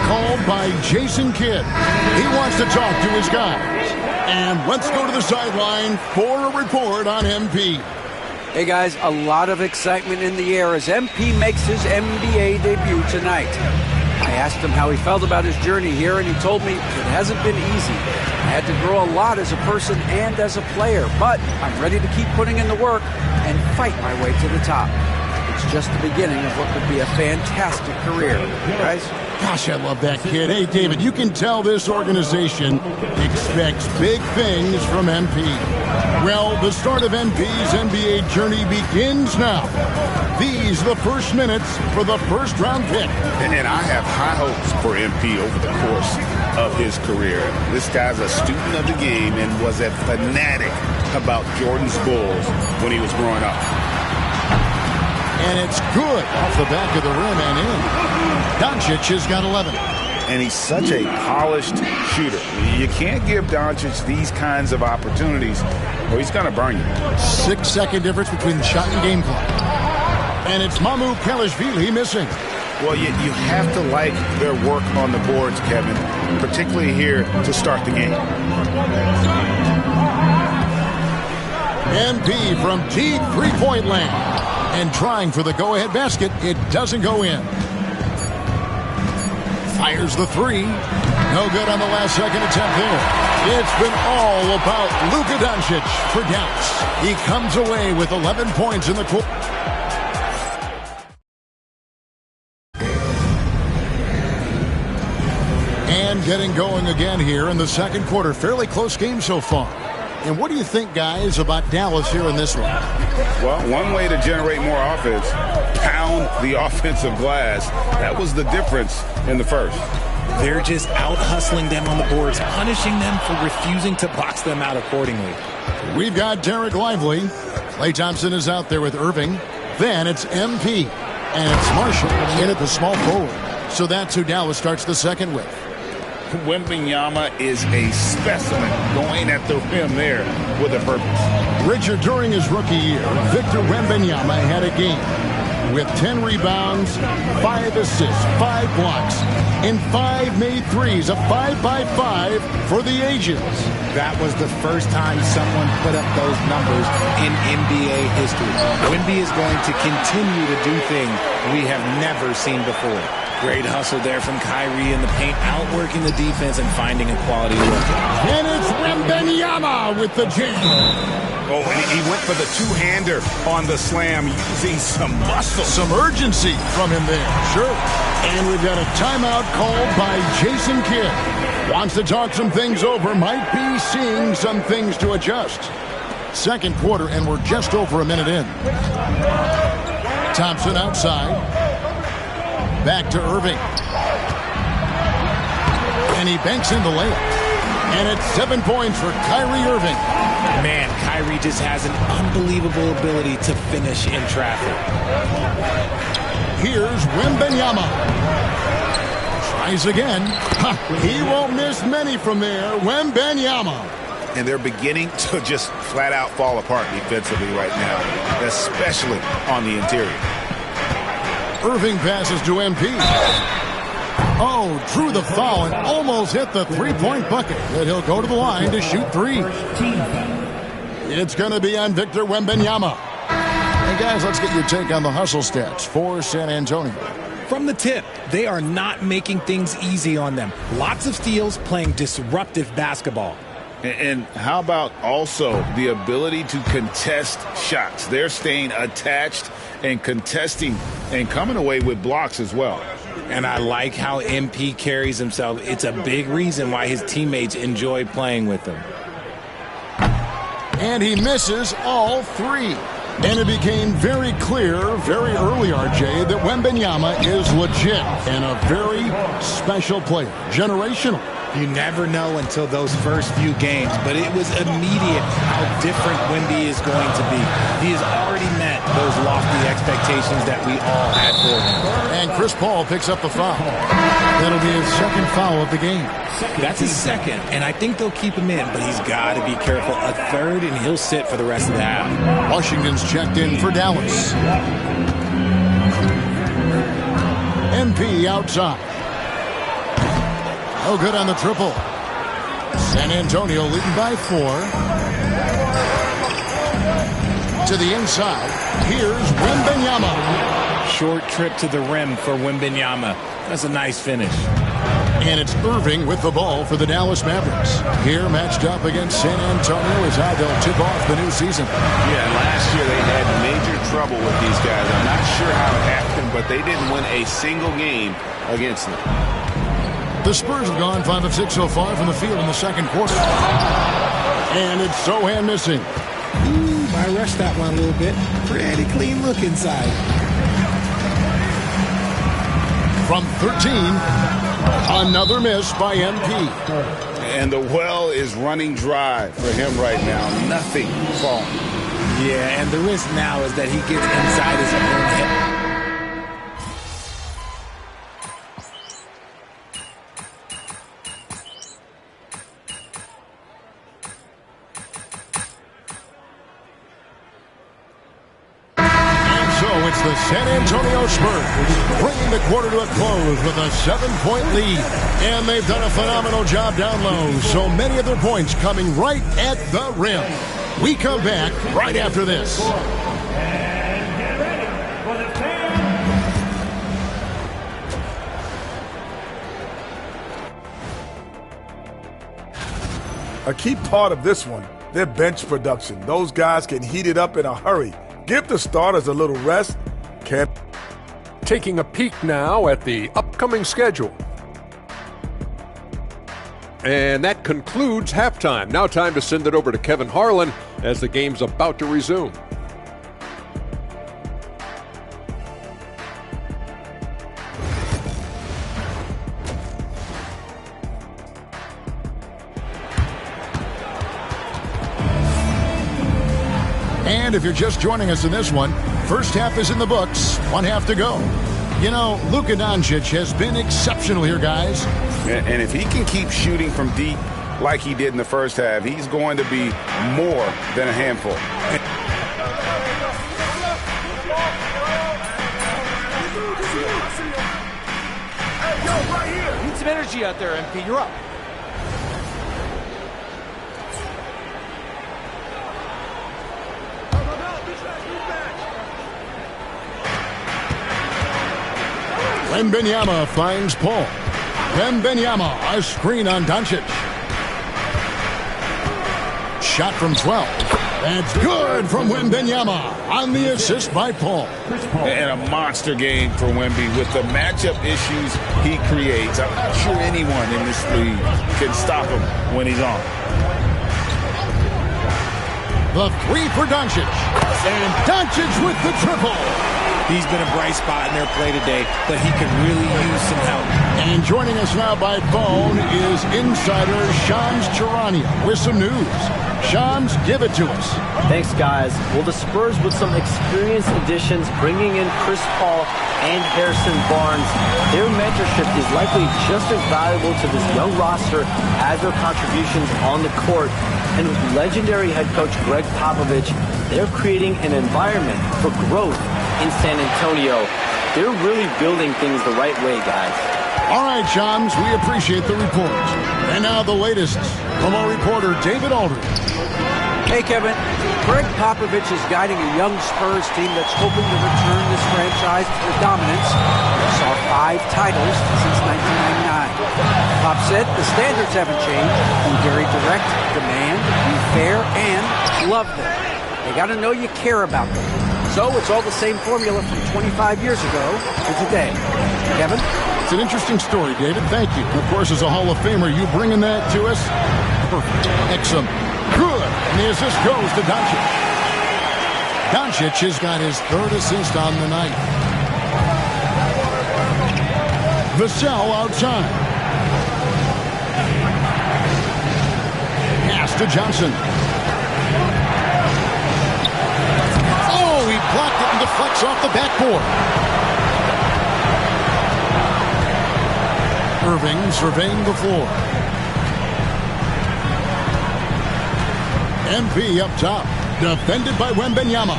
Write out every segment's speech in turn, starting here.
called by Jason Kidd. He wants to talk to his guys. And let's go to the sideline for a report on MP. Hey guys, a lot of excitement in the air as MP makes his NBA debut tonight. I asked him how he felt about his journey here, and he told me it hasn't been easy. I had to grow a lot as a person and as a player, but I'm ready to keep putting in the work and fight my way to the top. It's just the beginning of what could be a fantastic career. Guys? Gosh, I love that kid. Hey, David, you can tell this organization expects big things from MP. Well, the start of MP's NBA journey begins now. These are the first minutes for the first-round pick. And I have high hopes for MP over the course of his career. This guy's a student of the game and was a fanatic about Jordan's Bulls when he was growing up. And it's good off the back of the rim and in. Doncic has got 11. And he's such a polished shooter. You can't give Doncic these kinds of opportunities or he's going to burn you. 6-second difference between the shot and game clock. And it's Mamu Kelishvili missing. Well, you have to like their work on the boards, Kevin, particularly here to start the game. MP from deep three-point land. And trying for the go-ahead basket, it doesn't go in. Fires the three. No good on the last second attempt there. It's been all about Luka Doncic for Dallas. He comes away with 11 points in the quarter. And getting going again here in the second quarter. Fairly close game so far. And what do you think, guys, about Dallas here in this one? Well, one way to generate more offense, pound the offensive glass. That was the difference in the first. They're just out-hustling them on the boards, punishing them for refusing to box them out accordingly. We've got Derek Lively. Klay Thompson is out there with Irving. Then it's MP. And it's Marshall in at the small forward. So that's who Dallas starts the second with. Wembanyama is a specimen going at the rim there with a purpose. Richard, during his rookie year, Victor Wembanyama had a game with 10 rebounds, 5 assists, 5 blocks, and 5 made threes, a 5-by-5 for the ages. That was the first time someone put up those numbers in NBA history. Wemby is going to continue to do things we have never seen before. Great hustle there from Kyrie in the paint, outworking the defense and finding a quality look. And it's Wembanyama with the jam. Oh, and he went for the two-hander on the slam, using some muscle. Some urgency from him there, sure. And we've got a timeout called by Jason Kidd. Wants to talk some things over, might be seeing some things to adjust. Second quarter, and we're just over a minute in. Thompson outside. Back to Irving. And he banks in the layup. And it's 7 points for Kyrie Irving. Man, Kyrie just has an unbelievable ability to finish in traffic. Here's Wembanyama. Tries again. He won't miss many from there. Wembanyama. And they're beginning to just flat out fall apart defensively right now, especially on the interior. Irving passes to MP. Oh, drew the foul and almost hit the three-point bucket. But he'll go to the line to shoot three. It's going to be on Victor Wembanyama. Hey, guys, let's get your take on the hustle stats for San Antonio. From the tip, they are not making things easy on them. Lots of steals, playing disruptive basketball. And how about also the ability to contest shots? They're staying attached and contesting and coming away with blocks as well. And I like how MP carries himself. It's a big reason why his teammates enjoy playing with him. And he misses all three. And it became very clear very early, RJ, that Wembanyama is legit and a very special player. Generational. You never know until those first few games, but it was immediate how different Wemby is going to be. He has already met those lofty expectations that we all had for him. And Chris Paul picks up the foul. That'll be his second foul of the game. That's his second, and I think they'll keep him in, but he's got to be careful. A third, and he'll sit for the rest of the half. Washington's checked in for Dallas. MP outside. No good on the triple. San Antonio leading by 4. To the inside. Here's Wembanyama. Short trip to the rim for Wembanyama. That's a nice finish. And it's Irving with the ball for the Dallas Mavericks. Here matched up against San Antonio is how they'll tip off the new season. Yeah, last year they had major trouble with these guys. I'm not sure how it happened, but they didn't win a single game against them. The Spurs have gone 5 of 6 so far from the field in the second quarter. And it's Sohan missing. Ooh, I rushed that one a little bit. Pretty clean look inside. From 13, another miss by MP. And the well is running dry for him right now. Nothing falling. Yeah, and the risk now is that he gets inside his own head. It's the San Antonio Spurs bringing the quarter to a close with a 7-point lead. And they've done a phenomenal job down low. So many of their points coming right at the rim. We come back right after this. A key part of this one, their bench production. Those guys can heat it up in a hurry. Give the starters a little rest. Taking a peek now at the upcoming schedule. And that concludes halftime. Now time to send it over to Kevin Harlan as the game's about to resume. And if you're just joining us in this one, first half is in the books, 1 half to go. You know, Luka Doncic has been exceptional here, guys. And if he can keep shooting from deep like he did in the first half, he's going to be more than a handful. Need some energy out there, MP. You're up. Wembanyama finds Paul. Wembanyama, a screen on Doncic. Shot from 12. That's good from Wembanyama on the assist by Paul. And a monster game for Wemby with the matchup issues he creates. I'm not sure anyone in this league can stop him when he's on. The 3 for Doncic. And Doncic with the triple. He's been a bright spot in their play today, but he could really use some help. And joining us now by phone is insider Shams Charania with some news. Shams, give it to us. Thanks, guys. Well, the Spurs with some experienced additions, bringing in Chris Paul and Harrison Barnes. Their mentorship is likely just as valuable to this young roster as their contributions on the court. And with legendary head coach Greg Popovich, they're creating an environment for growth in San Antonio. They're really building things the right way, guys. All right, Shams, we appreciate the report. And now the latest from our reporter, David Aldridge. Hey, Kevin. Greg Popovich is guiding a young Spurs team that's hoping to return this franchise to dominance. They saw 5 titles since 1999. Pop said the standards haven't changed. Be very direct, demand, be fair, and love them. They got to know you care about them. So it's all the same formula from 25 years ago to today. Kevin? It's an interesting story, David. Thank you. Of course, as a Hall of Famer, you bringing that to us? Perfect. Excellent. Good. And the assist goes to Doncic. Doncic has got his 3rd assist on the night. Vassell outside. Pass to Johnson. He blocked it and deflects off the backboard. Irving surveying the floor. MP up top. Defended by Wembanyama.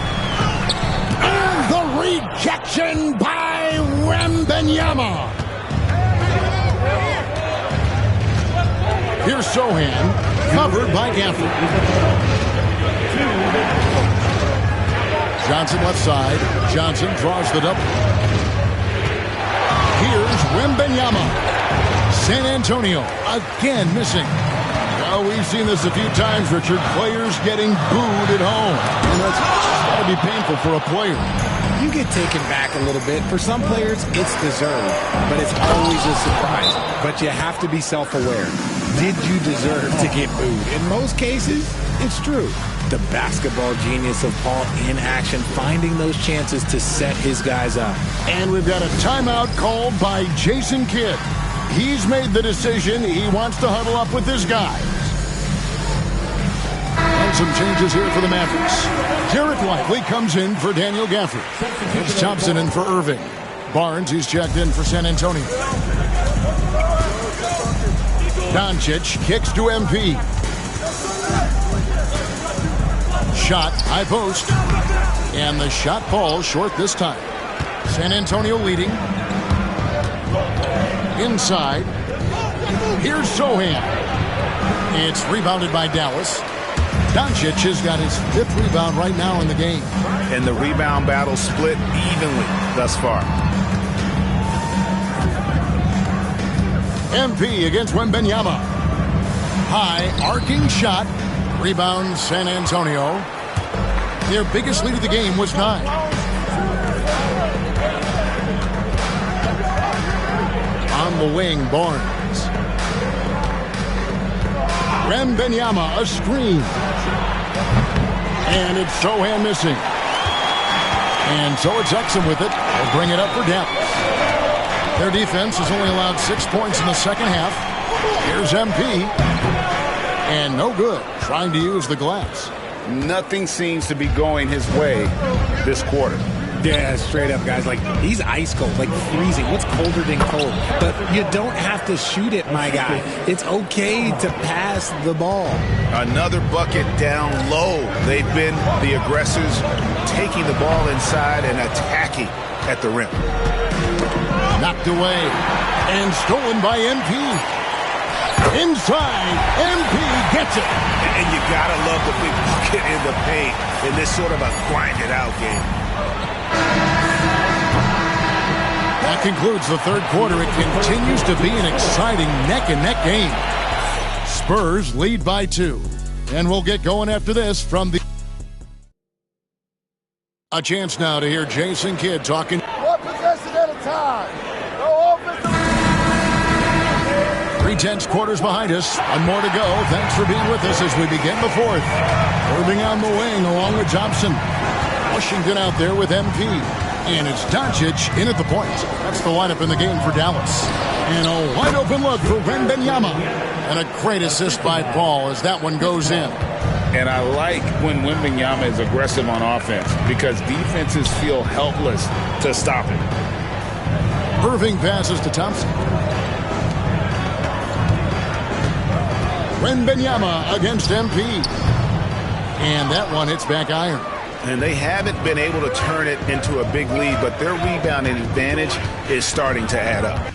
And the rejection by Wembanyama. Here's Sohan, covered by Gafford. Johnson left side. Johnson draws the double. Here's Wembanyama. San Antonio again missing. Well, we've seen this a few times, Richard. Players getting booed at home. And that's got to be painful for a player. You get taken back a little bit. For some players, it's deserved, but it's always a surprise. But you have to be self-aware. Did you deserve to get booed? In most cases, it's true. The basketball genius of Paul in action, finding those chances to set his guys up. And we've got a timeout called by Jason Kidd. He's made the decision. He wants to huddle up with his guys. And some changes here for the Mavericks. Jarrett Whiteley comes in for Daniel Gafford. It's Thompson in for Irving. Barnes, he's checked in for San Antonio. Doncic kicks to MP. Shot, high post. And the shot falls short this time. San Antonio leading. Inside. Here's Sohan. It's rebounded by Dallas. Doncic has got his 5th rebound right now in the game. And the rebound battle split evenly thus far. MP against Wembanyama. High, arcing shot. Rebound San Antonio. Their biggest lead of the game was 9. On the wing, Barnes. Wembanyama, a screen. And it's Sohan missing. And so it's Exum with it. They'll bring it up for Dallas. Their defense has only allowed 6 points in the second half. Here's MP. And no good, trying to use the glass. Nothing seems to be going his way this quarter. Yeah, straight up, guys. Like, he's ice cold, like freezing. What's colder than cold? But you don't have to shoot it, my guy. It's okay to pass the ball. Another bucket down low. They've been the aggressors, taking the ball inside and attacking at the rim. Knocked away and stolen by MP. Inside, MP gets it. And you gotta love the big bucket in the paint in this sort of a grind-it-out game. That concludes the third quarter. It continues to be an exciting neck-and-neck game. Spurs lead by 2. And we'll get going after this from the... A chance now to hear Jason Kidd talking... One possession at a time. No offensive... 3/10 quarters behind us. One more to go. Thanks for being with us as we begin the fourth. Irving on the wing along with Thompson. Washington out there with MP. And it's Doncic in at the point. That's the lineup in the game for Dallas. And a wide open look for Wembanyama. And a great assist by Paul as that one goes in. And I like when Wembanyama is aggressive on offense because defenses feel helpless to stop him. Irving passes to Thompson. Wembanyama against MP. And that one hits back iron. And they haven't been able to turn it into a big lead, but their rebounding advantage is starting to add up.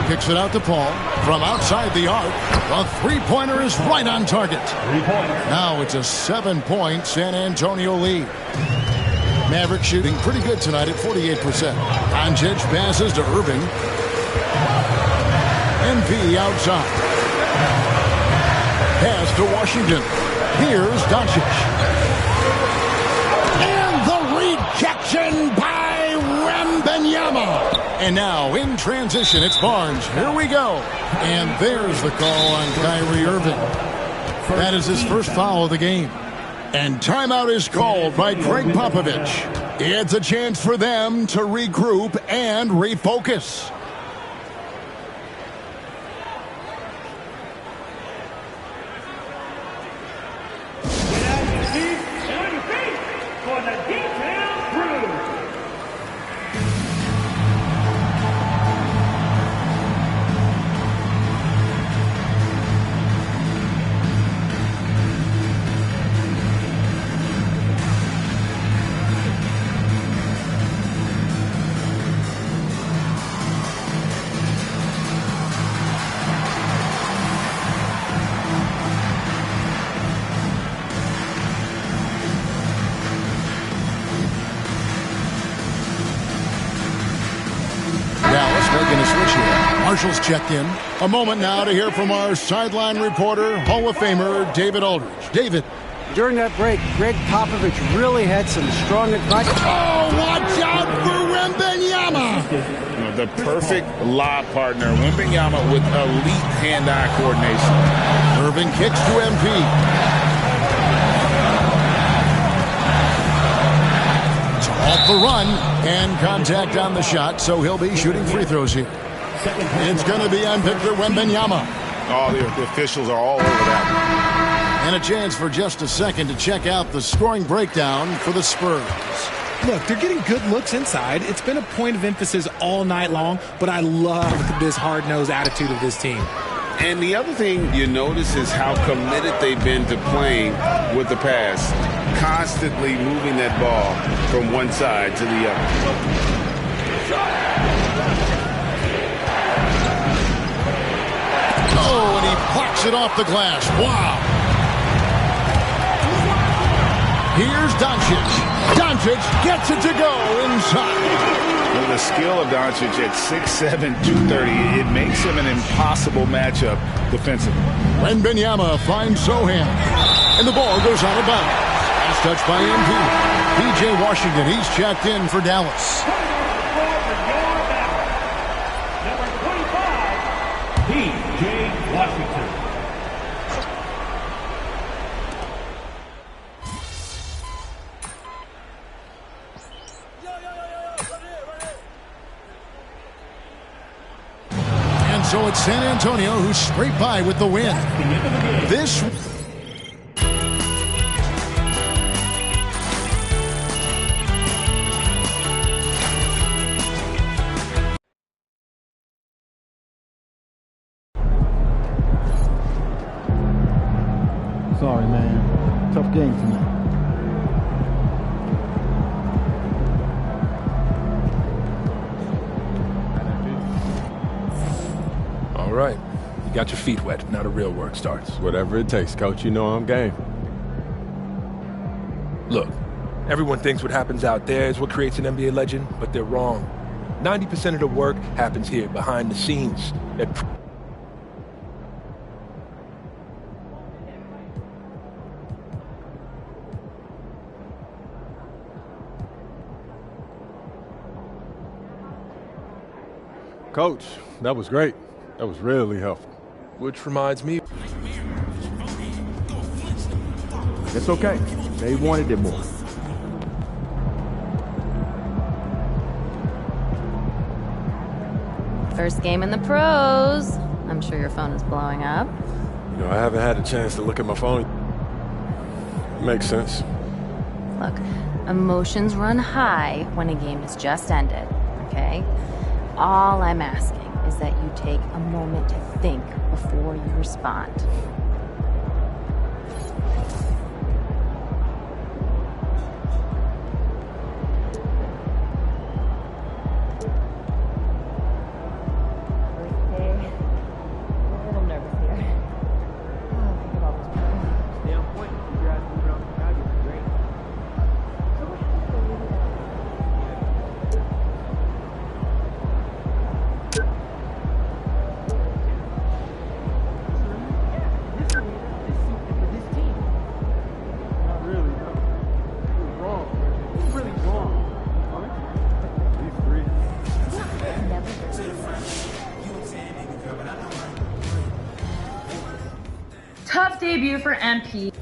kicks it out to Paul. From outside the arc, the three-pointer is right on target. Now it's a 7-point San Antonio lead. Maverick shooting pretty good tonight at 48%. Doncic passes to Irving. MP outside. Pass to Washington. Here's Doncic. And the rejection by Wembanyama. And now in transition, it's Barnes. Here we go. And there's the call on Kyrie Irving. That is his first foul of the game. And timeout is called by Craig Popovich. It's a chance for them to regroup and refocus. Making a switch here. Marshall's checked in. A moment now to hear from our sideline reporter, Hall of Famer David Aldridge. David. During that break, Greg Popovich really had some strong advice. Oh, watch out for Wembanyama! The perfect lob partner. Wembanyama with elite hand-eye coordination. Irving kicks to MP. Off the run, and contact on the shot, so he'll be shooting free throws here. It's going to be on Victor Wembanyama. Oh, the officials are all over that. And a chance for just a second to check out the scoring breakdown for the Spurs. Look, they're getting good looks inside. It's been a point of emphasis all night long, but I love this hard-nosed attitude of this team. And the other thing you notice is how committed they've been to playing with the pass. Constantly moving that ball from one side to the other. Oh, and he plucks it off the glass. Wow. Here's Doncic. Doncic gets it to go inside. With the skill of Doncic at 6'7", 230, it makes him an impossible matchup defensively. Wembanyama finds Sohan. And the ball goes out of bounds. Last touch by MP. P.J. Washington, he's checked in for Dallas. Number 25, P.J. Washington. So it's San Antonio who scraped by with the win. This sorry, man. Tough game tonight. All right. You got your feet wet. Now the real work starts. Whatever it takes, Coach. You know I'm game. Look, everyone thinks what happens out there is what creates an NBA legend, but they're wrong. 90% of the work happens here, behind the scenes. Coach, that was great. That was really helpful. Which reminds me. It's okay. They wanted it more. First game in the pros. I'm sure your phone is blowing up. You know, I haven't had a chance to look at my phone. Makes sense. Look, emotions run high when a game has just ended, okay? All I'm asking is that you take a moment to think before you respond. tough debut for MP.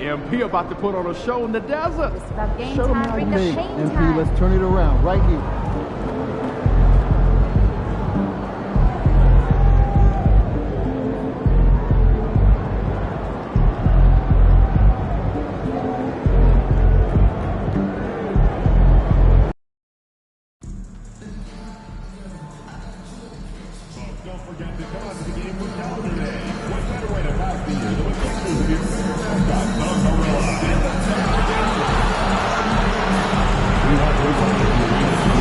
MP about to put on a show in the desert. It's about game Show them time. how Bring you the make. pain MP, time. let's turn it around right here. Don't forget to come out to the game with Pennkiller today. What better way to pass the year than with pictures of your favorite mascot, the gorilla, and the We want everyone to be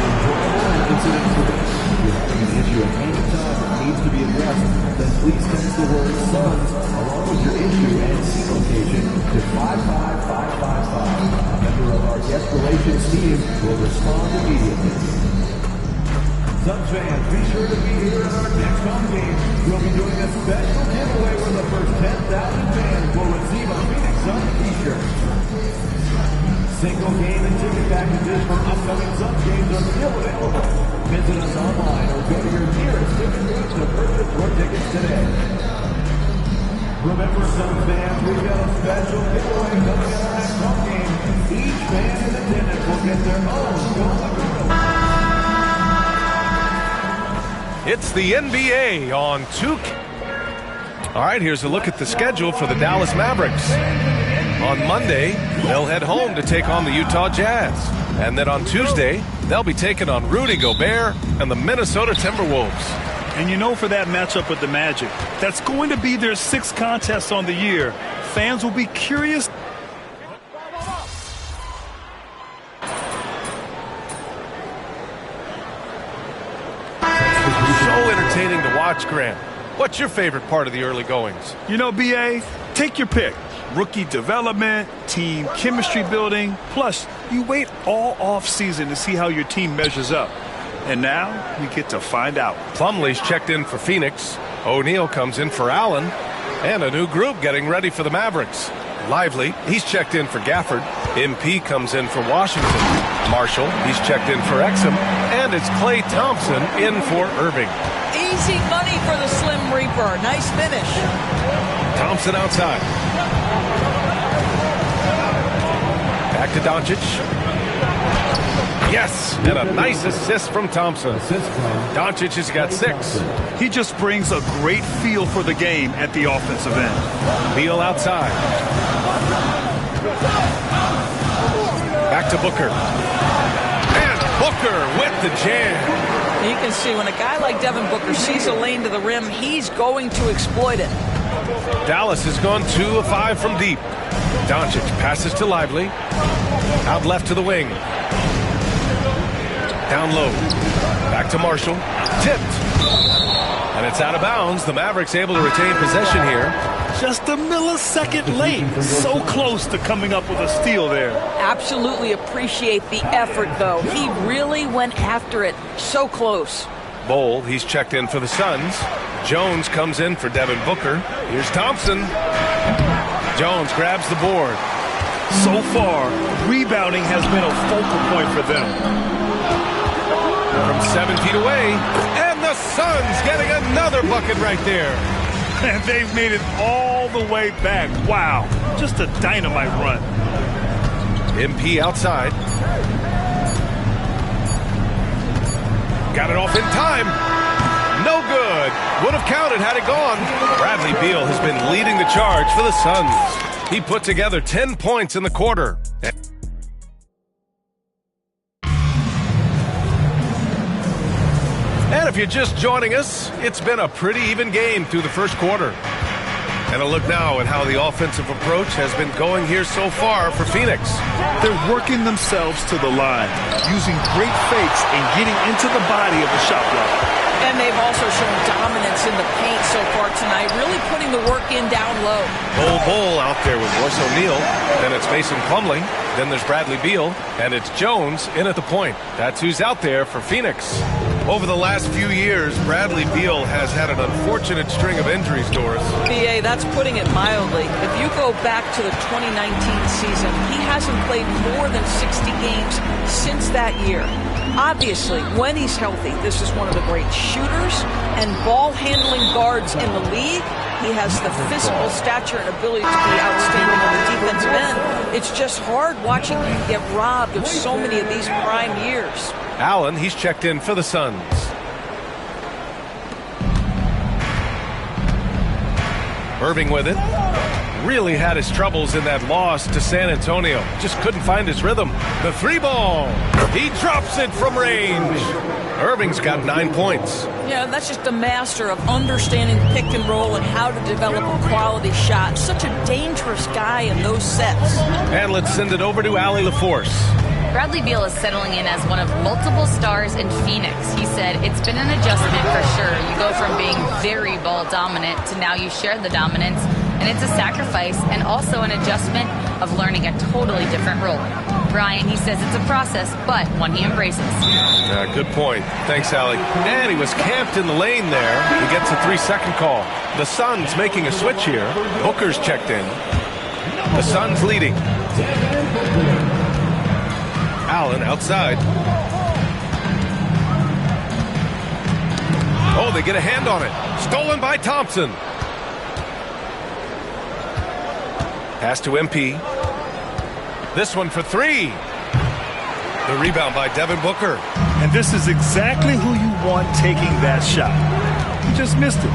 enjoyable and incident-free. If you're having an issue at any time that needs to be addressed, then please text the word SONS along with your issue and scene location to 55555. A member of our guest relations team will respond immediately. Suns fans, be sure to be here at our next home game. We'll be doing a special giveaway where the first 10,000 fans will receive a Phoenix Suns t-shirt. Single game and ticket packages for upcoming Suns games are still available. Visit us online or go to your nearest ticket booth to purchase your tickets today. Remember, Suns fans, we've got a special giveaway coming at our next home game. Each fan in attendance will get their own goal. It's the NBA on 2K. All right, here's a look at the schedule for the Dallas Mavericks. On Monday, they'll head home to take on the Utah Jazz. And then on Tuesday, they'll be taking on Rudy Gobert and the Minnesota Timberwolves. And you know, for that matchup with the Magic, that's going to be their 6th contest on the year. Fans will be curious. So entertaining to watch, Grant. What's your favorite part of the early goings? You know, BA, take your pick. Rookie development, team chemistry building. Plus, you wait all off-season to see how your team measures up. And now, we get to find out. Plumlee's checked in for Phoenix. O'Neal comes in for Allen. And a new group getting ready for the Mavericks. Lively, he's checked in for Gafford. MP comes in for Washington. Marshall, he's checked in for Exum. And it's Klay Thompson in for Irving. Easy money for the Slim Reaper. Nice finish. Thompson outside. Back to Doncic. Yes, and a nice assist from Thompson. Doncic has got 6. He just brings a great feel for the game at the offensive end. Beal outside. Back to Booker. And Booker with the jam. You can see when a guy like Devin Booker sees a lane to the rim, he's going to exploit it. Dallas has gone 2 of 5 from deep. Doncic passes to Lively. Out left to the wing. Down low. Back to Marshall. Tipped. And it's out of bounds. The Mavericks able to retain possession here. Just a millisecond late. So close to coming up with a steal there. Absolutely appreciate the effort, though. He really went after it. So close. Bowl, he's checked in for the Suns. Jones comes in for Devin Booker. Here's Thompson. Jones grabs the board. So far, rebounding has been a focal point for them. From 7 feet away, and the Suns getting another bucket right there. And they've made it all the way back. Wow, just a dynamite run. MP outside. Got it off in time. No good. Would have counted had it gone. Bradley Beal has been leading the charge for the Suns. He put together 10 points in the quarter. And if you're just joining us, it's been a pretty even game through the first quarter. And a look now at how the offensive approach has been going here so far for Phoenix. They're working themselves to the line, using great fakes and getting into the body of the shot block. And they've also shown dominance in the paint so far tonight, really putting the work in down low. Bull out there with Royce O'Neal. Then it's Mason Plumlee. Then there's Bradley Beal. And it's Jones in at the point. That's who's out there for Phoenix. Over the last few years, Bradley Beal has had an unfortunate string of injuries, Doris. BA, that's putting it mildly. If you go back to the 2019 season, he hasn't played more than 60 games since that year. Obviously, when he's healthy, this is one of the great shooters and ball-handling guards in the league. He has the physical stature and ability to be outstanding on the defensive end. It's just hard watching him get robbed of so many of these prime years. Allen, he's checked in for the Suns. Irving with it. Really had his troubles in that loss to San Antonio. Just couldn't find his rhythm. The three ball. He drops it from range. Irving's got 9 points. Yeah, that's just a master of understanding pick and roll and how to develop a quality shot. Such a dangerous guy in those sets. And let's send it over to Allie LaForce. Bradley Beal is settling in as one of multiple stars in Phoenix. He said, it's been an adjustment for sure. You go from being very ball dominant to now you share the dominance. And it's a sacrifice and also an adjustment of learning a totally different role. Brian, he says it's a process, but one he embraces. Good point. Thanks, Allie. And he was camped in the lane there. He gets a 3-second call. The Suns making a switch here. Booker's checked in. The Suns leading. Allen outside. Oh, they get a hand on it. Stolen by Thompson. Pass to MP. This one for three. The rebound by Devin Booker. And this is exactly who you want taking that shot. He just missed it.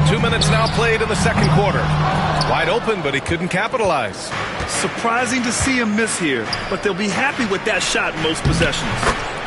2 minutes now played in the second quarter. Wide open, but he couldn't capitalize. Surprising to see him miss here, but they'll be happy with that shot in most possessions.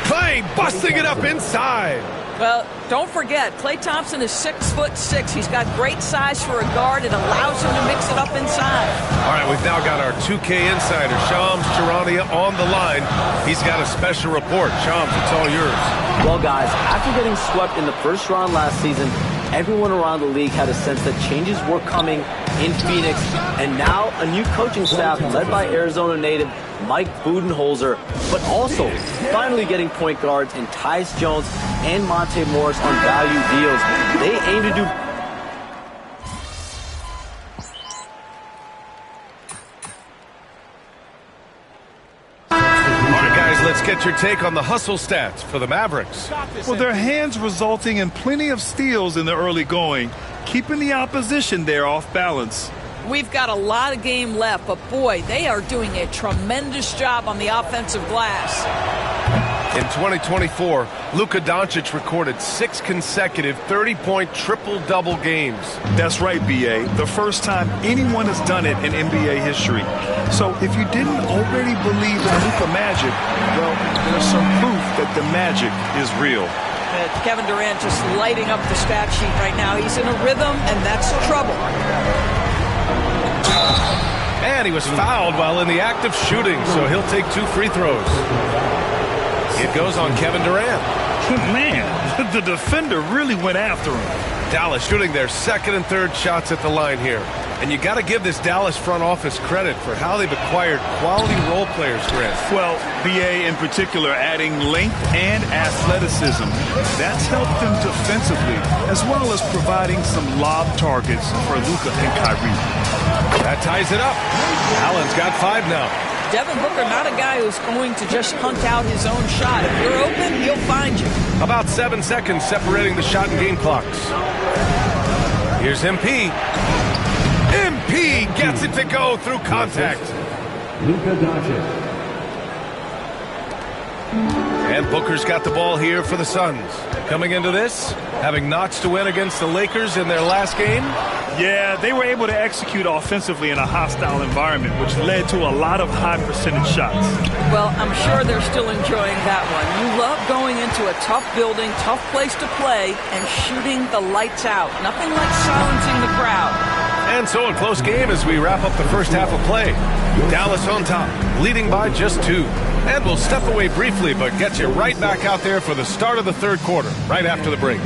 Clay busting it up inside. Well, don't forget, Klay Thompson is 6'6". He's got great size for a guard. It allows him to mix it up inside. All right, we've now got our 2K insider, Shams Charania, on the line. He's got a special report. Shams, it's all yours. Well, guys, after getting swept in the first round last season, everyone around the league had a sense that changes were coming in Phoenix, and now a new coaching staff led by Arizona native Mike Budenholzer, but also finally getting point guards in Tyus Jones and Monte Morris on value deals. They aim to do Let's get your take on the hustle stats for the Mavericks. Well, their hands resulting in plenty of steals in the early going, keeping the opposition there off balance. We've got a lot of game left, but boy, they are doing a tremendous job on the offensive glass. In 2024, Luka Doncic recorded 6 consecutive 30-point triple-double games. That's right, B.A. The first time anyone has done it in NBA history. So if you didn't already believe in Luka magic, well, there's some proof that the magic is real. Kevin Durant just lighting up the stat sheet right now. He's in a rhythm, and that's trouble. And he was fouled while in the act of shooting, so he'll take 2 free throws. It goes on Kevin Durant. Man, the defender really went after him. Dallas shooting their second and third shots at the line here. And you got to give this Dallas front office credit for how they've acquired quality role players, Chris. Well, BA in particular adding length and athleticism. That's helped them defensively, as well as providing some lob targets for Luka and Kyrie. That ties it up. Allen's got 5 now. Devin Booker, not a guy who's going to just hunt out his own shot. If you're open, he'll find you. About 7 seconds separating the shot and game clocks. Here's MP. MP gets it to go through contact. Luka Doncic. And Booker's got the ball here for the Suns. Coming into this, having notched to win against the Lakers in their last game. Yeah, they were able to execute offensively in a hostile environment, which led to a lot of high percentage shots. Well, I'm sure they're still enjoying that one. You love going into a tough building, tough place to play, and shooting the lights out. Nothing like silencing the crowd. And so a close game as we wrap up the first half of play. Dallas on top, leading by just 2. And we'll step away briefly, but get you right back out there for the start of the third quarter, right after the break.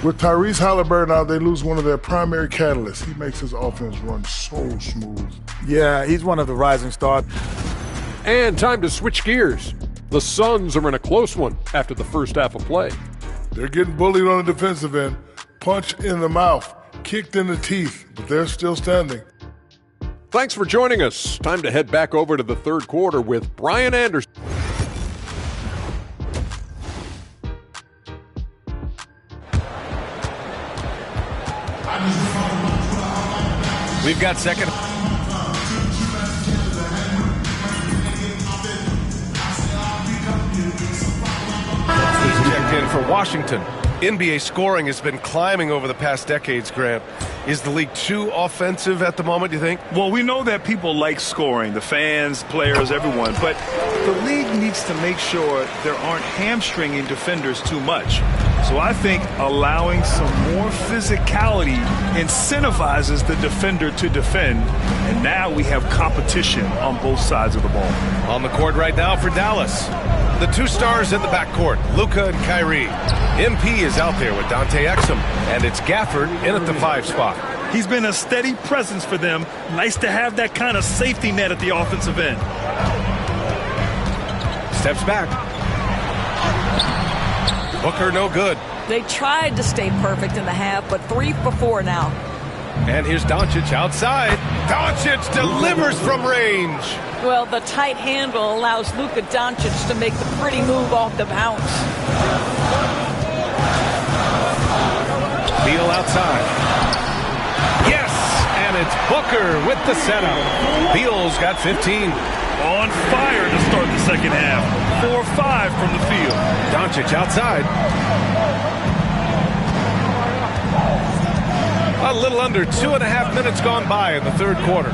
With Tyrese Halliburton out, they lose one of their primary catalysts. He makes his offense run so smooth. Yeah, he's one of the rising stars. And time to switch gears. The Suns are in a close one after the first half of play. They're getting bullied on the defensive end. Punch in the mouth, kicked in the teeth, but they're still standing. Thanks for joining us. Time to head back over to the third quarter with Brian Anderson. We've got second. He's checked in for Washington. NBA scoring has been climbing over the past decades, Grant. Is the league too offensive at the moment, do you think? Well, we know that people like scoring, the fans, players, everyone, but the league needs to make sure there aren't hamstringing defenders too much. So I think allowing some more physicality incentivizes the defender to defend, and now we have competition on both sides of the ball. On the court right now for Dallas, the 2 stars in the backcourt, Luka and Kyrie. MP is out there with Dante Exum, and it's Gafford in at the 5 spot. He's been a steady presence for them. Nice to have that kind of safety net at the offensive end. Steps back. Booker no good. They tried to stay perfect in the half, but 3 for 4 now. And here's Doncic outside. Doncic delivers from range. Well, the tight handle allows Luka Doncic to make the pretty move off the bounce. Beal outside. Yes, and it's Booker with the setup. Beal's got 15. On fire to start the second half. 4-5 from the field. Doncic outside. A little under 2.5 minutes gone by in the third quarter.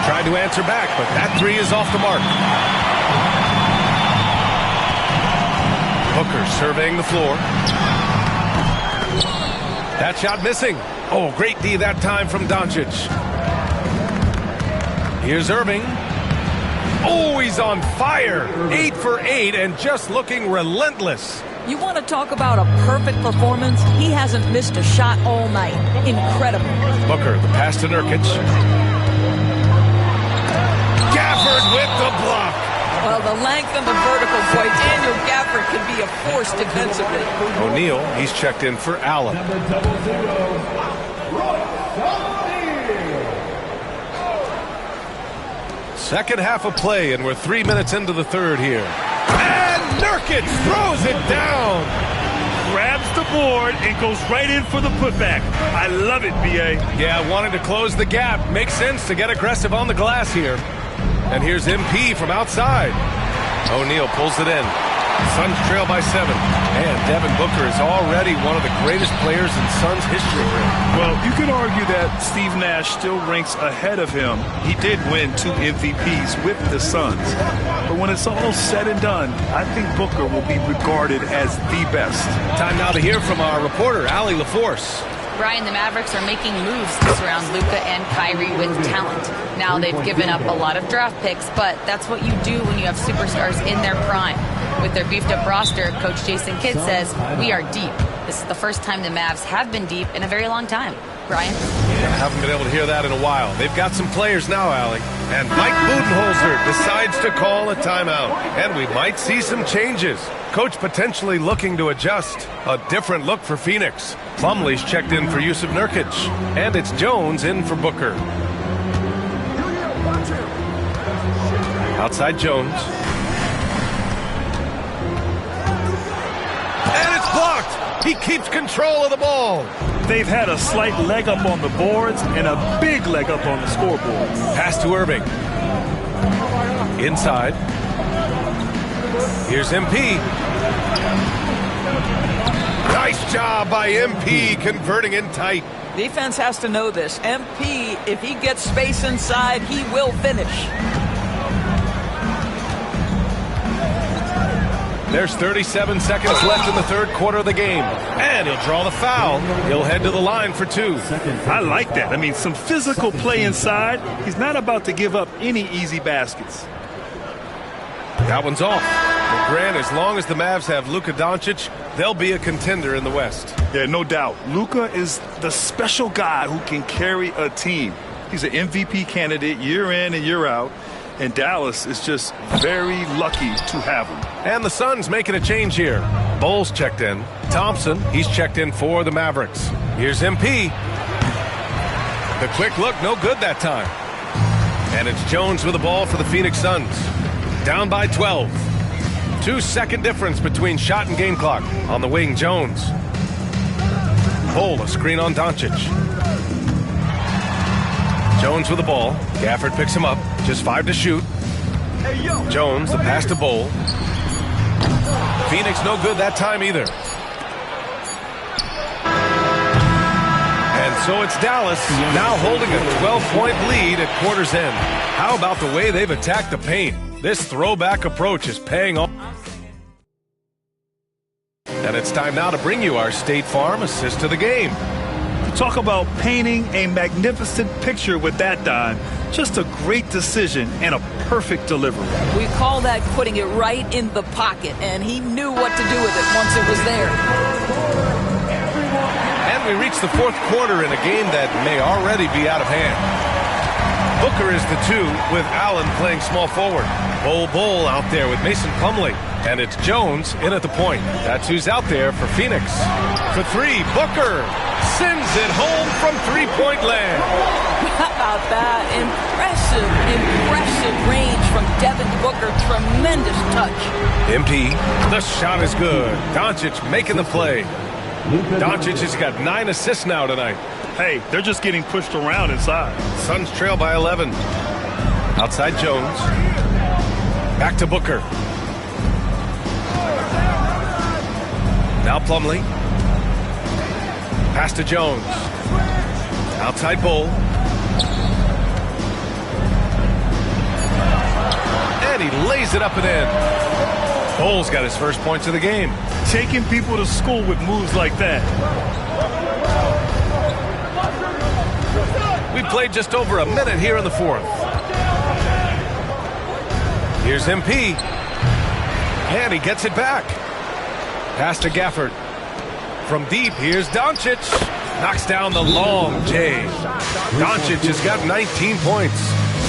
Tried to answer back, but that 3 is off the mark. Booker surveying the floor. That shot missing. Oh, great D that time from Doncic. Here's Irving. Oh, he's on fire. 8 for 8 and just looking relentless. You want to talk about a perfect performance? He hasn't missed a shot all night. Incredible. Booker, the pass to Nurkic. Gafford with the block. Well, the length and the vertical, boy, Daniel Gafford can be a force defensively. O'Neal, he's checked in for Allen. Second half of play, and we're 3 minutes into the third here. And Nurkic throws it down. Grabs the board and goes right in for the putback. I love it, B.A. Yeah, wanting to close the gap. Makes sense to get aggressive on the glass here. And here's MP from outside. O'Neal pulls it in. Suns trail by 7. And Devin Booker is already one of the greatest players in Suns history. Well, you could argue that Steve Nash still ranks ahead of him. He did win 2 MVPs with the Suns. But when it's all said and done, I think Booker will be regarded as the best. Time now to hear from our reporter, Allie LaForce. Brian, the to making moves to surround Luka and Kyrie with talent. Now they've given up a lot of draft picks, but that's what you do when you have superstars in their prime. With their beefed-up roster, Coach Jason Kidd says, we are deep. This is the first time the Mavs have been deep in a very long time. Brian? Yeah, I haven't been able to hear that in a while. They've got some players now, Allie. And Mike Budenholzer decides to call a timeout. And we might see some changes. Coach potentially looking to adjust. A different look for Phoenix. Plumlee's checked in for Yusuf Nurkic. And it's Jones in for Booker. Outside Jones. And it's blocked. He keeps control of the ball. They've had a slight leg up on the boards and a big leg up on the scoreboard. Pass to Irving. Inside. Here's MP. Nice job by MP converting in tight. Defense has to know this. MP, if he gets space inside, he will finish. There's 37 seconds left in the third quarter of the game. And he'll draw the foul. He'll head to the line for 2. I like that. I mean, some physical play inside. He's not about to give up any easy baskets. That one's off. But Grant, as long as the Mavs have Luka Doncic, they'll be a contender in the West. Yeah, no doubt. Luka is the special guy who can carry a team. He's an MVP candidate year in and year out. And Dallas is just very lucky to have him. And the Suns making a change here. Bowles checked in. Thompson, he's checked in for the Mavericks. Here's MP. The quick look, no good that time. And it's Jones with the ball for the Phoenix Suns. Down by 12. 2-second difference between shot and game clock. On the wing, Jones. Cole, a screen on Doncic. Jones with the ball. Gafford picks him up. Just 5 to shoot. Jones, the pass to Bowl. Phoenix no good that time either. And so it's Dallas now holding a 12-point lead at quarter's end. How about the way they've attacked the paint? This throwback approach is paying off. And it's time now to bring you our State Farm assist to the game. Talk about painting a magnificent picture with that, Don. Just a great decision and a perfect delivery. We call that putting it right in the pocket, and he knew what to do with it once it was there. And we reach the fourth quarter in a game that may already be out of hand. Booker is the 2 with Allen playing small forward. Bowl out there with Mason Plumlee. And it's Jones in at the point. That's who's out there for Phoenix. For 3, Booker sends it home from three-point land. How about that? Impressive range from Devin Booker. Tremendous touch. MP, the shot is good. Doncic making the play. Doncic has got 9 assists now tonight. Hey, they're just getting pushed around inside. Suns trail by 11. Outside Jones. Back to Booker. Now Plumlee. Pass to Jones. Outside Bowl. And he lays it up and in. Bowles got his first points of the game. Taking people to school with moves like that. We've played just over a minute here in the fourth. Here's MP. And he gets it back. Pass to Gafford. From deep, here's Doncic. Knocks down the long J. Doncic has got 19 points.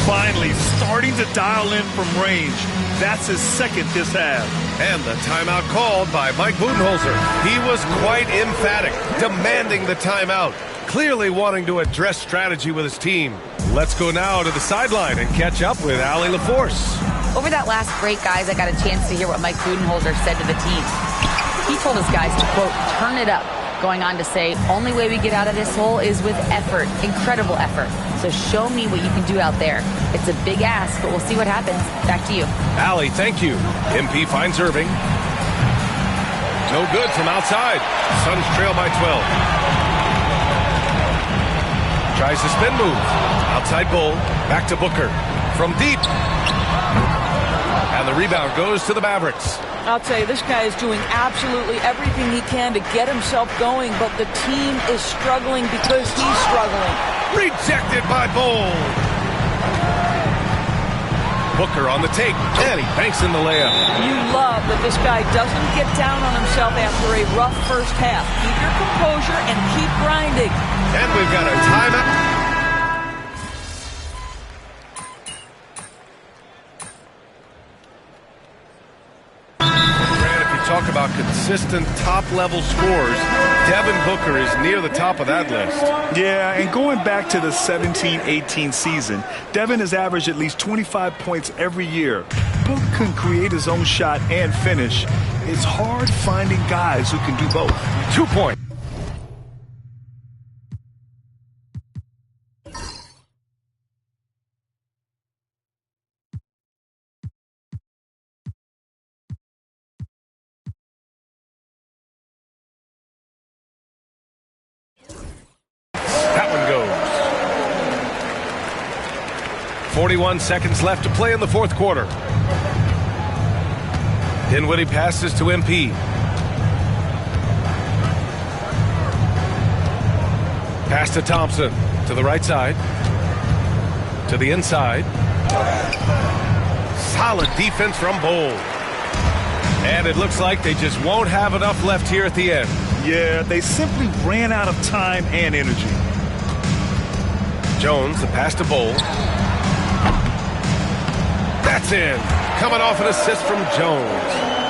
Finally starting to dial in from range. That's his second this half. And the timeout called by Mike Budenholzer. He was quite emphatic, demanding the timeout. Clearly wanting to address strategy with his team. Let's go now to the sideline and catch up with Allie LaForce. Over that last break, guys, I got a chance to hear what Mike Budenholzer said to the team. He told his guys to, quote, turn it up, going on to say, only way we get out of this hole is with effort, incredible effort. So show me what you can do out there. It's a big ask, but we'll see what happens. Back to you. Allie, thank you. MP finds Irving. No good from outside. Suns trail by 12. Tries the spin move. Outside Bowl. Back to Booker. From deep. And the rebound goes to the Mavericks. I'll tell you, this guy is doing absolutely everything he can to get himself going, but the team is struggling because he's struggling. Rejected by Bowl. Booker on the take, and he banks in the layup. You love that this guy doesn't get down on himself after a rough first half. Keep your composure and keep grinding. And we've got a timeout. Talk about consistent top-level scores. Devin Booker is near the top of that list. Yeah, and going back to the 17-18 season, Devin has averaged at least 25 points every year. Book can create his own shot and finish. It's hard finding guys who can do both. 2 points. That one goes. 41 seconds left to play in the fourth quarter. Dinwiddie passes to MP. Pass to Thompson. To the right side. To the inside. Solid defense from Bol. And it looks like they just won't have enough left here at the end. Yeah, they simply ran out of time and energy. Jones, the pass to Bol. That's in. Coming off an assist from Jones.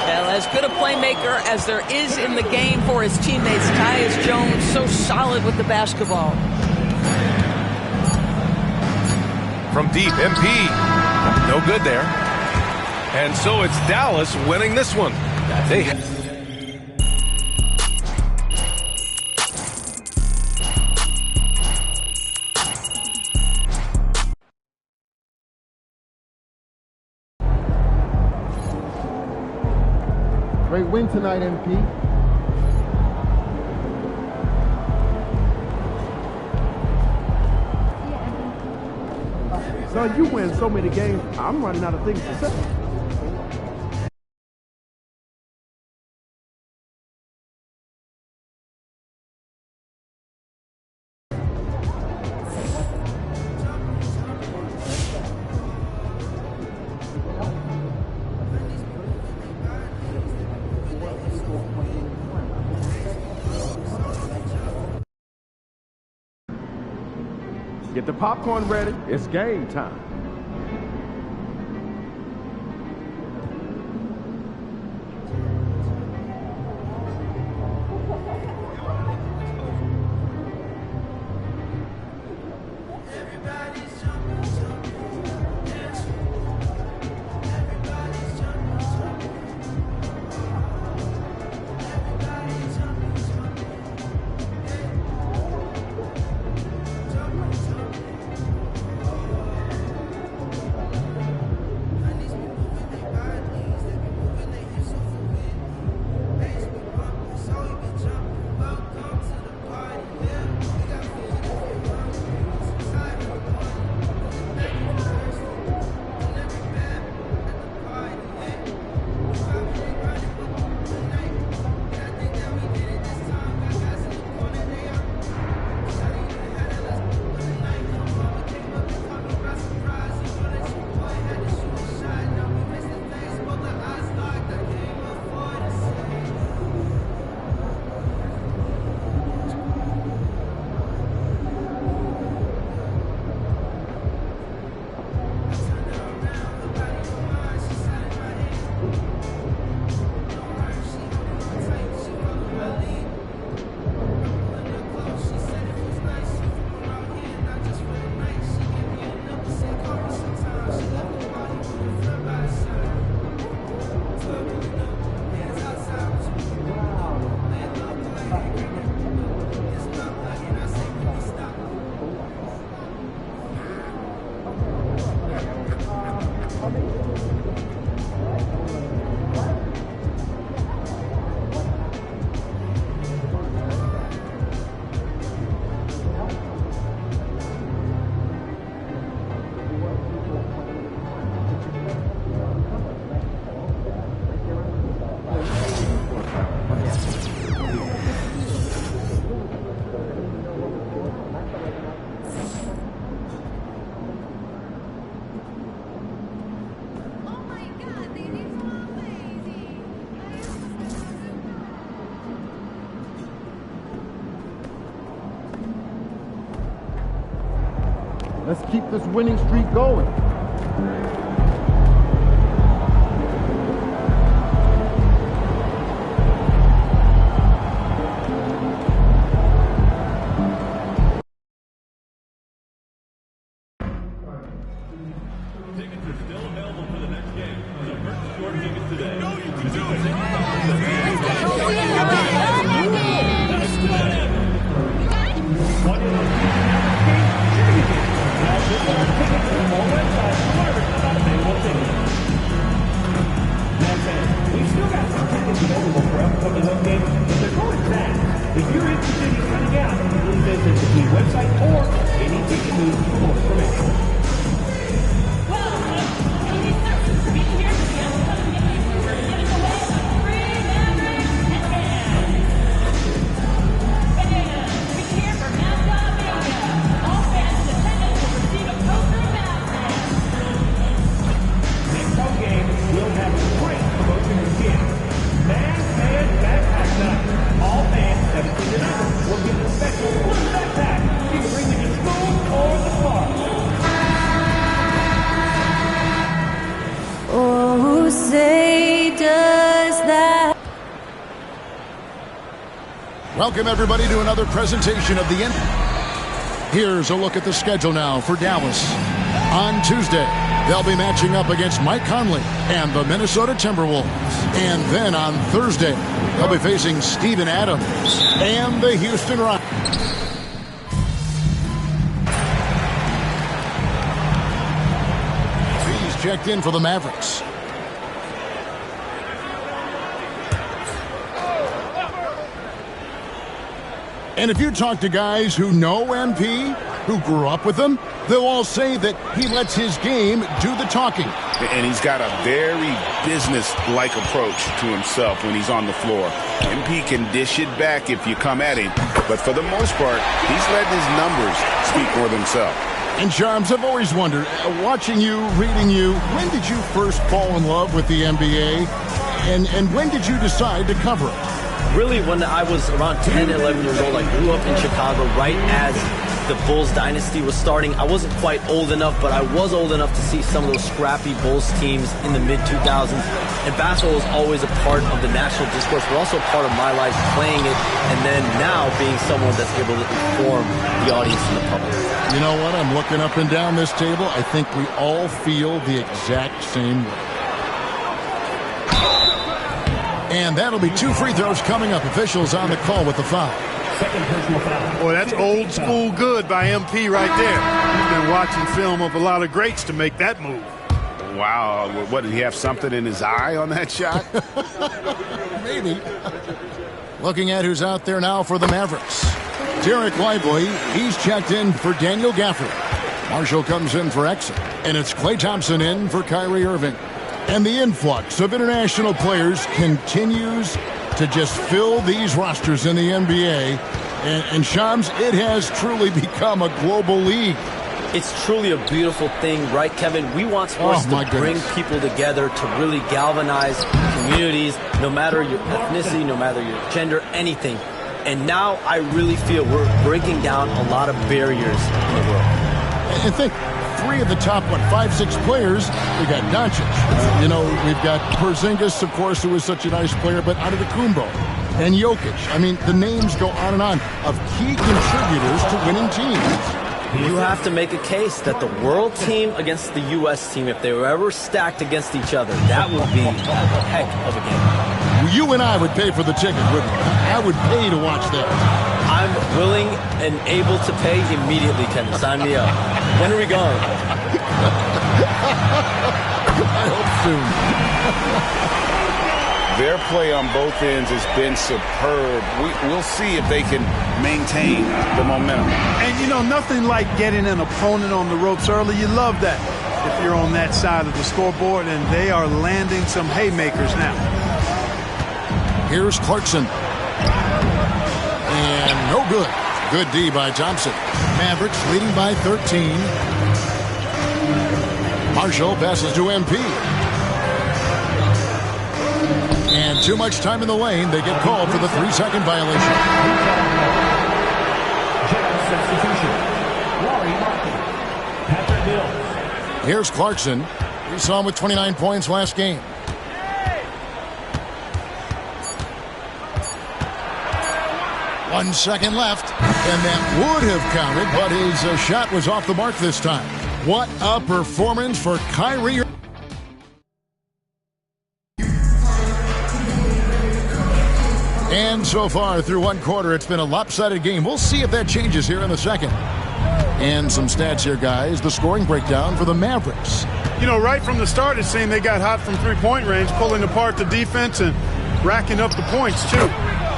Well, as good a playmaker as there is in the game for his teammates, Tyus Jones, so solid with the basketball. From deep, MP. No good there. And so it's Dallas winning this one. They Great win tonight, MP. Son, you win so many games, I'm running out of things to say. Get the popcorn ready. It's game time. Let's keep this winning streak going. Welcome, everybody, to another presentation of the end. Here's a look at the schedule now for Dallas. On Tuesday, they'll be matching up against Mike Conley and the Minnesota Timberwolves. And then on Thursday, they'll be facing Steven Adams and the Houston Rockets. He's checked in for the Mavericks. And if you talk to guys who know MP, who grew up with him, they'll all say that he lets his game do the talking. And he's got a very business-like approach to himself when he's on the floor. MP can dish it back if you come at him, but for the most part, he's letting his numbers speak for themselves. And Shams, I've always wondered, watching you, reading you, when did you first fall in love with the NBA? And when did you decide to cover it? Really, when I was around 10, 11 years old, I grew up in Chicago right as the Bulls dynasty was starting. I wasn't quite old enough, but I was old enough to see some of those scrappy Bulls teams in the mid-2000s. And basketball was always a part of the national discourse, but also part of my life playing it, and then now being someone that's able to inform the audience and the public. You know what? I'm looking up and down this table. I think we all feel the exact same way. And that'll be 2 free throws coming up. Officials on the call with the foul. Boy, that's old school good by MP right there. He's been watching film of a lot of greats to make that move. Wow. What, did he have something in his eye on that shot? Maybe. Looking at who's out there now for the Mavericks. Derek Lively, he's checked in for Daniel Gafford. Marshall comes in for Exum. And it's Klay Thompson in for Kyrie Irving. And the influx of international players continues to just fill these rosters in the NBA. And Shams, it has truly become a global league. It's truly a beautiful thing, right, Kevin? We want sports to bring people together, to really galvanize communities, no matter your ethnicity, no matter your gender, anything. And now I really feel we're breaking down a lot of barriers in the world. And think, 3 of the top, 5-6 players, we got Doncic. You know, we've got Porzingis, of course, who is such a nice player, but Antetokounmpo and Jokic. I mean, the names go on of key contributors to winning teams. You have to make a case that the world team against the U.S. team, if they were ever stacked against each other, that would be a heck of a game. You and I would pay for the ticket, wouldn't we? I would pay to watch that. I'm willing and able to pay immediately, Kevin. Sign me up. When are we going? I hope soon. Their play on both ends has been superb. We'll see if they can maintain the momentum. And, you know, nothing like getting an opponent on the ropes early. You love that if you're on that side of the scoreboard, and they are landing some haymakers now. Here's Clarkson. And no good. Good D by Thompson. Mavericks leading by 13. Marshall passes to MP. And too much time in the lane. They get called for the 3-second violation. Here's Clarkson. We saw him with 29 points last game. One second left, and that would have counted, but his shot was off the mark this time. What a performance for Kyrie. And so far through one quarter, it's been a lopsided game. We'll see if that changes here in the second. And some stats here, guys. The scoring breakdown for the Mavericks. You know, right from the start, it seemed they got hot from three-point range, pulling apart the defense and racking up the points, too.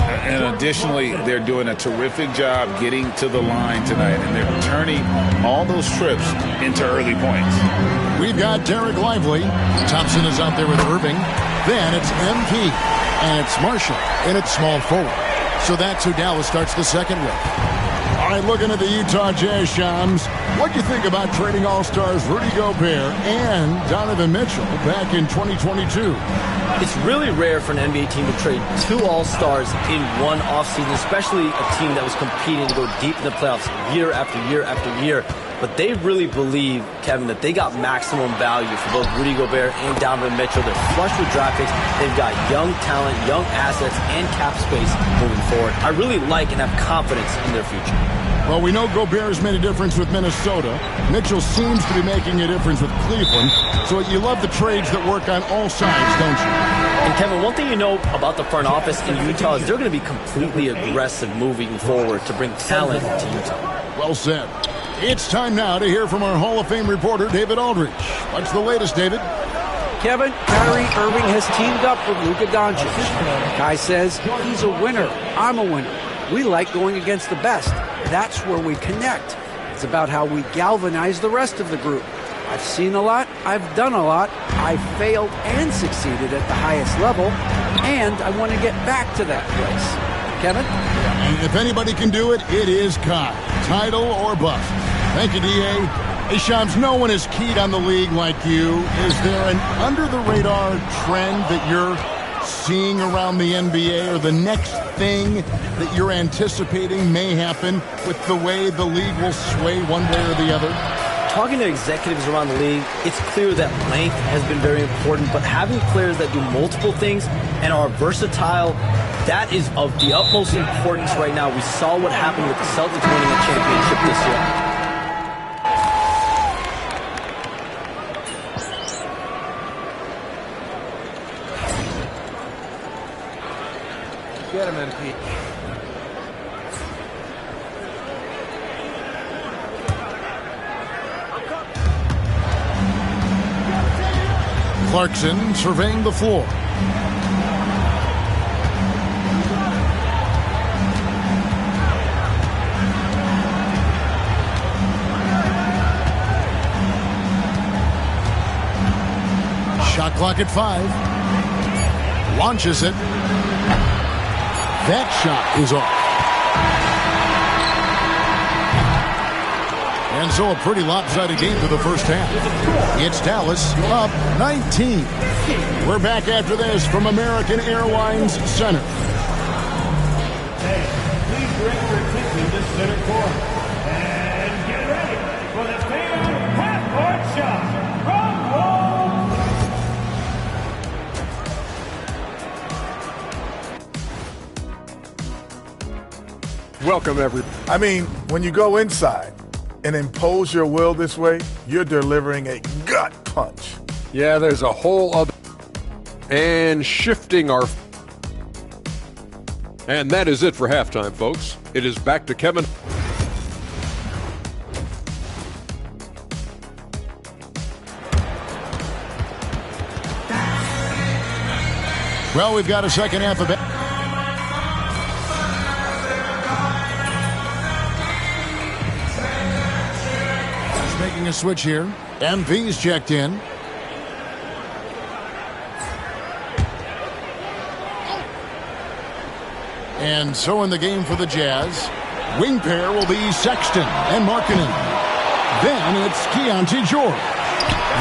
And additionally, they're doing a terrific job getting to the line tonight, and they're turning all those trips into early points. We've got Derek Lively. Thompson is out there with Irving. Then it's MP, and it's Marshall, and it's small forward. So that's who Dallas starts the second with. All right, looking at the Utah Jazz, Shams, what do you think about trading All-Stars Rudy Gobert and Donovan Mitchell back in 2022? It's really rare for an NBA team to trade 2 All-Stars in one offseason, especially a team that was competing to go deep in the playoffs year after year after year. but they really believe, Kevin, that they got maximum value for both Rudy Gobert and Donovan Mitchell. They're flush with draft picks. They've got young talent, young assets, and cap space moving forward. I really like and have confidence in their future. Well, we know Gobert's made a difference with Minnesota. Mitchell seems to be making a difference with Cleveland. So you love the trades that work on all sides, don't you? And Kevin, one thing you know about the front office in Utah is they're going to be completely aggressive moving forward to bring talent to Utah. Well said. It's time now to hear from our Hall of Fame reporter, David Aldridge. What's the latest, David? Kevin, Kyrie Irving has teamed up with Luka Doncic. Kai says he's a winner. I'm a winner. We like going against the best. That's where we connect. It's about how we galvanize the rest of the group. I've seen a lot. I've done a lot. I've failed and succeeded at the highest level, and I want to get back to that place. Kevin? If anybody can do it, it is Kai. Title or bust. Thank you, D.A. Hey, Shams, no one is keyed on the league like you. Is there an under-the-radar trend that you're seeing around the NBA, or the next thing that you're anticipating may happen with the way the league will sway one way or the other? Talking to executives around the league, it's clear that length has been very important, but having players that do multiple things and are versatile, that is of the utmost importance right now. We saw what happened with the Celtics winning a championship this year. Get him, MP. Clarkson surveying the floor. Shot clock at 5. Launches it. That shot is off. And so a pretty lopsided game for the first half. It's Dallas up 19. We're back after this from American Airlines Center. Hey, please direct your attention to center court. And get ready for the famed half-court shot from Wall. Welcome, everybody. I mean, when you go inside and impose your will this way, you're delivering a gut punch. Yeah, there's a whole other... And shifting our... And that is it for halftime, folks. It is back to Kevin. Well, we've got a second half of it. Making a switch here. MV's checked in. And so in the game for the Jazz, wing pair will be Sexton and Markkanen. Then it's Keontae George.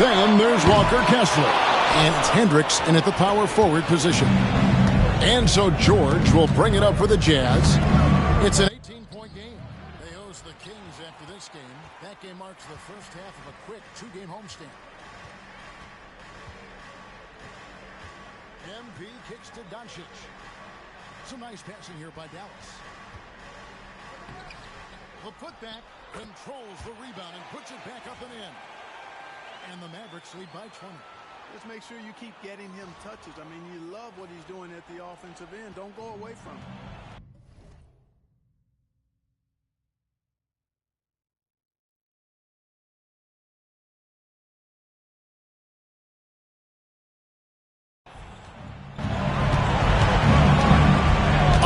Then there's Walker Kessler. And it's Hendricks in at the power forward position. And so George will bring it up for the Jazz. It's an 18-point game. They host the Kings after this game. That game marks the first half of a quick two-game homestand. MP kicks to Doncic. Some nice passing here by Dallas. The putback controls the rebound and puts it back up and in. And the Mavericks lead by 20. Just make sure you keep getting him touches. I mean, you love what he's doing at the offensive end. Don't go away from him.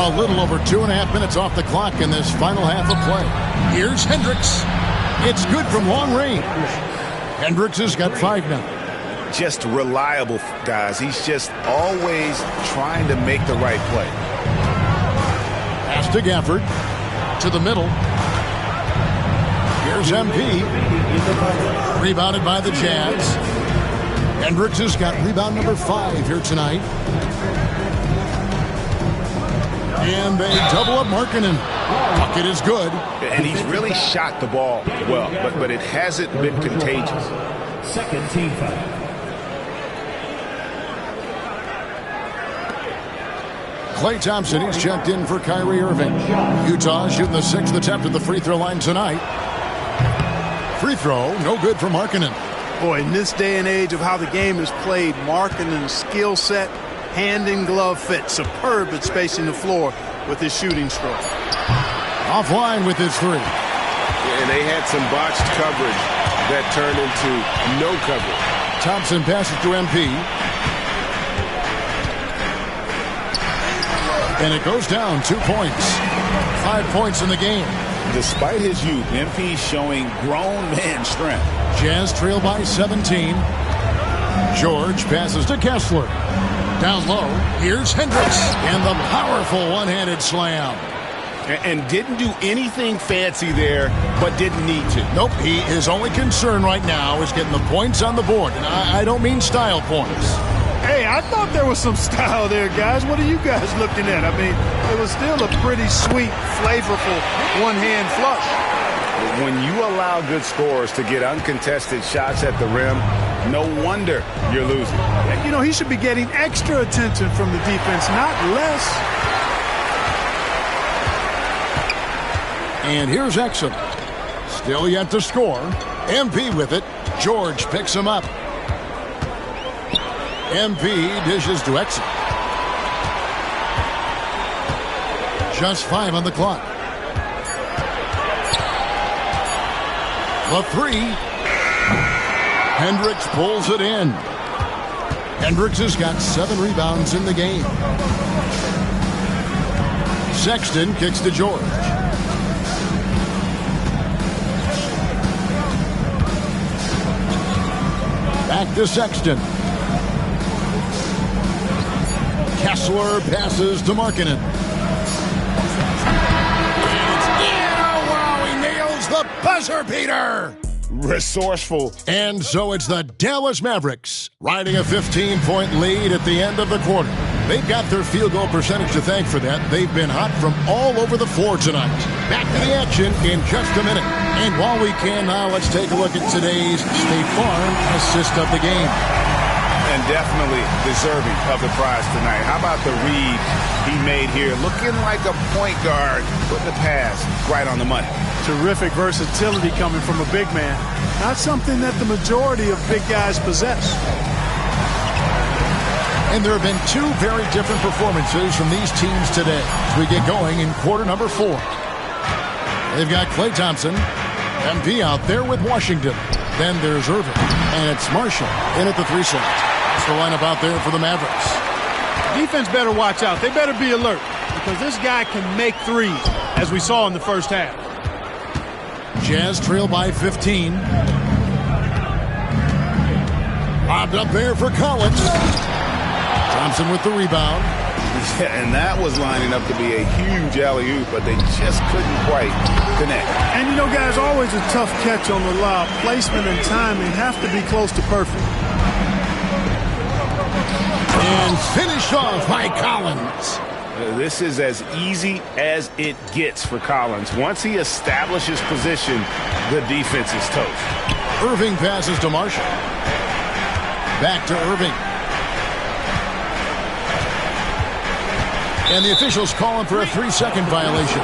A little over 2.5 minutes off the clock in this final half of play. Here's Hendricks. It's good from long range. Hendricks has got 5 now. Just reliable, guys. He's just always trying to make the right play. Pass to Gafford. To the middle. Here's MP. Rebounded by the Jazz. Hendricks has got rebound number 5 here tonight. And they double up Markkanen. Bucket is good. And he's really shot the ball well, but it hasn't been contagious. Second team foul. Klay Thompson, he's checked in for Kyrie Irving. Utah shooting the 6th attempt at the free throw line tonight. Free throw, no good for Markkanen. Boy, in this day and age of how the game is played, Markkanen's skill set, hand and glove fit, superb at spacing the floor with his shooting stroke. Offline with his three. And they had some botched coverage that turned into no coverage. Thompson passes to MP. And it goes down 2 points. 5 points in the game. Despite his youth, MP showing grown man strength. Jazz trail by 17. George passes to Kessler. Down low, here's Hendricks. And the powerful one-handed slam. And didn't do anything fancy there, but didn't need to. Nope, his only concern right now is getting the points on the board. And I don't mean style points. Hey, I thought there was some style there, guys. What are you guys looking at? I mean, it was still a pretty sweet, flavorful one-hand flush. When you allow good scorers to get uncontested shots at the rim, no wonder you're losing. You know, he should be getting extra attention from the defense, not less. And here's Exum. Still yet to score. MP with it. George picks him up. MP dishes to Exum. Just 5 on the clock. The three. Hendricks pulls it in. Hendricks has got 7 rebounds in the game. Sexton kicks to George. Back to Sexton. Kessler passes to Markkanen. Wow, he nails the buzzer beater. Resourceful. And so it's the Dallas Mavericks riding a 15-point lead at the end of the quarter. They've got their field goal percentage to thank for that. They've been hot from all over the floor tonight. Back to the action in just a minute. And while we can now, let's take a look at today's State Farm assist of the game. And definitely deserving of the prize tonight. How about the read he made here? Looking like a point guard, putting the pass right on the money. Terrific versatility coming from a big man. Not something that the majority of big guys possess. And there have been 2 very different performances from these teams today as we get going in quarter number 4. They've got Klay Thompson, MP out there with Washington. Then there's Irving, and it's Marshall in at the 3 slot. That's the lineup out there for the Mavericks. Defense better watch out. They better be alert because this guy can make threes, as we saw in the first half. Jazz trail by 15. Lobbed up there for Collins. Thompson with the rebound. And that was lining up to be a huge alley-oop, but they just couldn't quite connect. And you know, guys, always a tough catch on the lob. Placement and timing have to be close to perfect. And finished off by Collins. This is as easy as it gets for Collins. Once he establishes position, the defense is toast. Irving passes to Marshall. Back to Irving. And the officials calling for a 3-second violation.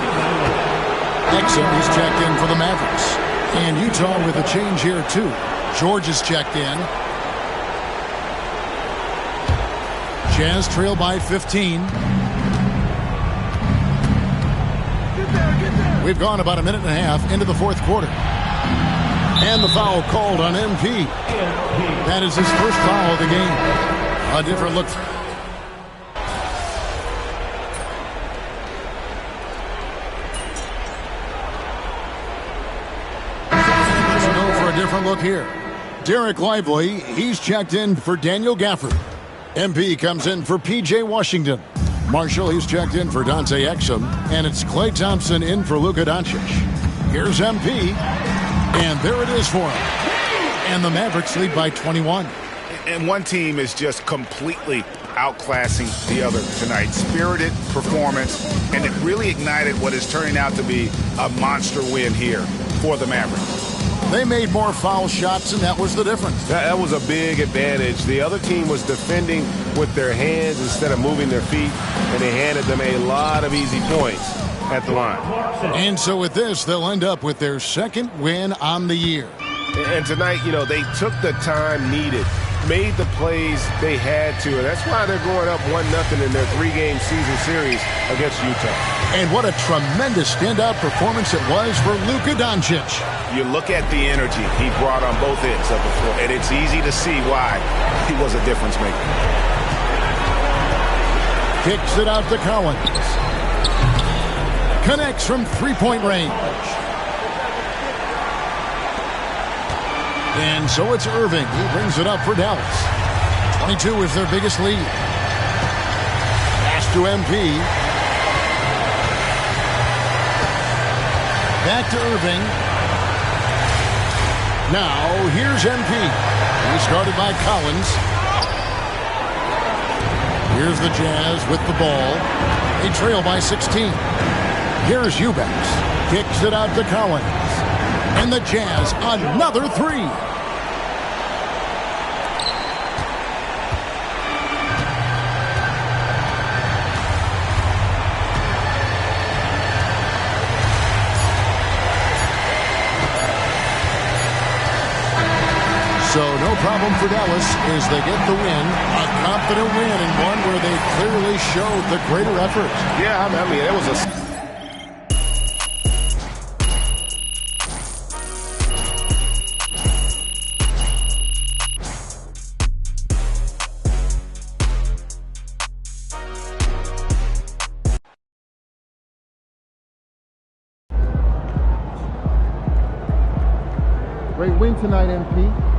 Exum is checked in for the Mavericks. And Utah with a change here, too. George is checked in. Jazz trail by 15. We've gone about a minute and a half into the 4th quarter. And the foul called on MP. That is his first foul of the game. A different look. Different look here. Derek Lively, he's checked in for Daniel Gafford. MP comes in for P.J. Washington. Marshall, he's checked in for Dante Exum. And it's Klay Thompson in for Luka Doncic. Here's MP. And there it is for him. And the Mavericks lead by 21. And one team is just completely outclassing the other tonight. Spirited performance, and it really ignited what is turning out to be a monster win here for the Mavericks. They made more foul shots, and that was the difference. That was a big advantage. The other team was defending with their hands instead of moving their feet, and they handed them a lot of easy points at the line. And so with this, they'll end up with their second win on the year. And tonight, you know, they took the time needed, made the plays they had to, and that's why they're going up 1-0 in their 3-game season series against Utah. And what a tremendous standout performance it was for Luka Doncic. You look at the energy he brought on both ends of the floor, and it's easy to see why he was a difference maker. Kicks it out to Collins. Connects from three-point range. And so it's Irving who brings it up for Dallas. 22 is their biggest lead. Pass to MP. Back to Irving. Now here's MP. He started by Collins. Here's the Jazz with the ball. They trail by 16. Here's Eubanks. Kicks it out to Collins. And the Jazz, another three. So no problem for Dallas as they get the win. A confident win and one where they clearly showed the greater effort. Yeah, I mean, it was a... Great win tonight, MP.